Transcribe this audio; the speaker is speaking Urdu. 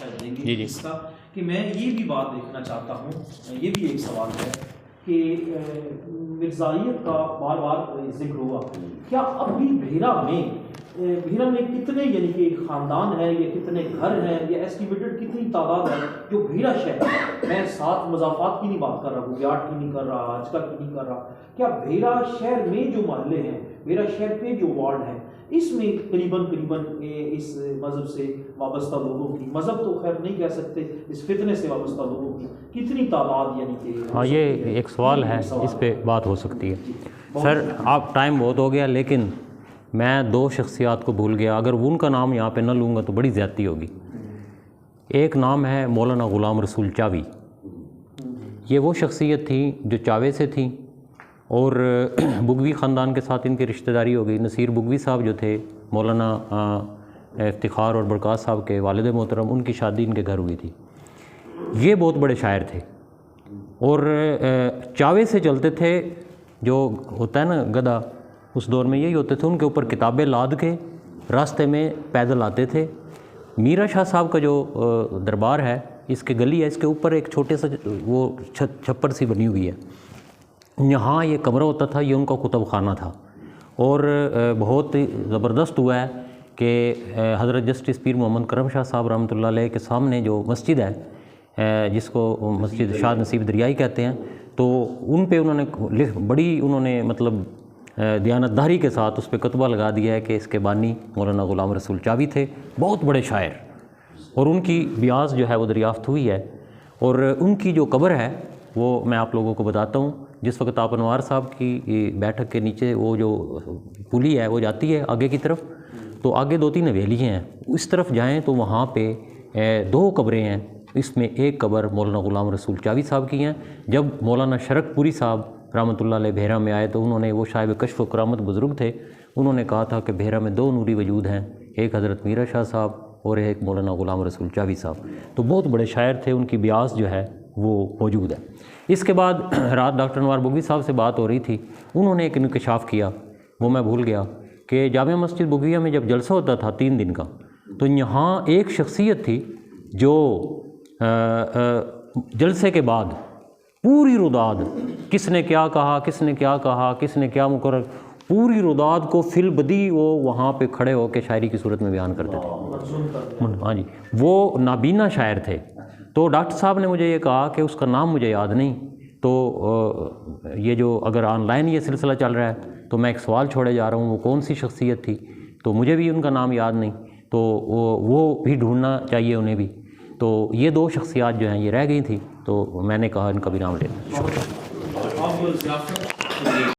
شاید دیں گے اس کا کہ میں یہ بھی بات دیکھنا چاہتا ہوں، یہ بھی ایک سوال ہے کہ مرزائیت کا بار بار ذکر ہوا، کیا اب بھی بھیرا میں کتنے یعنی کہ خاندان ہیں یا کتنے گھر ہیں یا ایسٹیمیٹڈ کتنی تعداد ہے جو بھیرا شہر ہے؟ میں 7 مضافات کی نہیں بات کر رہا ہوں، گیاٹ کی نہیں کر رہا، آج کا کی نہیں کر رہا، کیا بھیرا شہر میں جو محلے ہیں، بھیرا شہر کے جو وارڈ ہیں، اس میں قریباً اس مذہب سے وابستہ لوگوں کی، مذہب تو خیر نہیں کہہ سکتے، اس فتنے سے وابستہ لوگوں کی کتنی تعداد یعنی کہ؟ ہاں یہ ایک سوال ہے، اس پہ بات ہو سکتی ہے۔ سر آپ ٹائم بہت ہو گیا، لیکن میں 2 شخصیات کو بھول گیا، اگر ان کا نام یہاں پہ نہ لوں گا تو بڑی زیادتی ہوگی۔ ایک نام ہے مولانا غلام رسول چاوی، یہ وہ شخصیت تھی جو چاوے سے تھیں اور بگوی خاندان کے ساتھ ان کی رشتہ داری ہو گئی۔ نصیر بگوی صاحب جو تھے مولانا افتخار اور برکات صاحب کے والد محترم، ان کی شادی ان کے گھر ہوئی تھی۔ یہ بہت بڑے شاعر تھے اور چاوے سے چلتے تھے، جو ہوتا ہے نا گدھا، اس دور میں یہی ہوتے تھے، ان کے اوپر کتابیں لاد کے راستے میں پیدل آتے تھے۔ میرا شاہ صاحب کا جو دربار ہے، اس کے گلی ہے، اس کے اوپر ایک چھوٹے سا وہ چھپر سی بنی ہوئی ہے، یہاں یہ کمرہ ہوتا تھا، یہ ان کا کتب خانہ تھا۔ اور بہت زبردست ہوا ہے کہ حضرت جسٹس پیر محمد کرم شاہ صاحب رحمۃ اللہ علیہ کے سامنے جو مسجد ہے، جس کو مسجد شاہ نصیب دریائی کہتے ہیں، تو ان پہ انہوں نے مطلب دیانتداری کے ساتھ اس پہ کتبہ لگا دیا ہے کہ اس کے بانی مولانا غلام رسول چاوی تھے، بہت بڑے شاعر، اور ان کی بیاض جو ہے وہ دریافت ہوئی ہے۔ اور ان کی جو قبر ہے وہ میں آپ لوگوں کو بتاتا ہوں۔ جس وقت آپ انوار صاحب کی بیٹھک کے نیچے وہ جو پلی ہے وہ جاتی ہے آگے کی طرف، تو آگے 2-3 حویلی ہیں، اس طرف جائیں تو وہاں پہ 2 قبریں ہیں۔ اس میں ایک قبر مولانا غلام رسول چاوی صاحب کی ہیں۔ جب مولانا شرک پوری صاحب رحمۃ اللہ علیہ بھیرا میں آئے تو انہوں نے، وہ صاحب کشف و کرامت بزرگ تھے، انہوں نے کہا تھا کہ بھیرا میں 2 نوری وجود ہیں، ایک حضرت میرا شاہ صاحب اور ایک مولانا غلام رسول چاوی صاحب۔ تو بہت بڑے شاعر تھے، ان کی بیاض جو ہے وہ موجود ہے۔ اس کے بعد رات ڈاکٹر انوار بگوی صاحب سے بات ہو رہی تھی، انہوں نے ایک انکشاف کیا، وہ میں بھول گیا، کہ جامع مسجد بگویہ میں جب جلسہ ہوتا تھا 3 دن کا، تو یہاں ایک شخصیت تھی جو جلسے کے بعد پوری روداد، کس نے کیا کہا، کس نے کیا کہا، کس نے کیا مقرر، پوری روداد کو فی البدی وہ وہاں پہ کھڑے ہو کے شاعری کی صورت میں بیان کرتے تھے۔ ہاں جی، وہ نابینا شاعر تھے۔ تو ڈاکٹر صاحب نے مجھے یہ کہا کہ اس کا نام مجھے یاد نہیں، تو یہ جو اگر آن لائن یہ سلسلہ چل رہا ہے تو میں ایک سوال چھوڑے جا رہا ہوں، وہ کون سی شخصیت تھی، تو مجھے بھی ان کا نام یاد نہیں، تو وہ بھی ڈھونڈنا چاہیے انہیں بھی۔ تو یہ 2 شخصیات جو ہیں یہ رہ گئی تھیں، تو میں نے کہا ان کا بھی نام لینا۔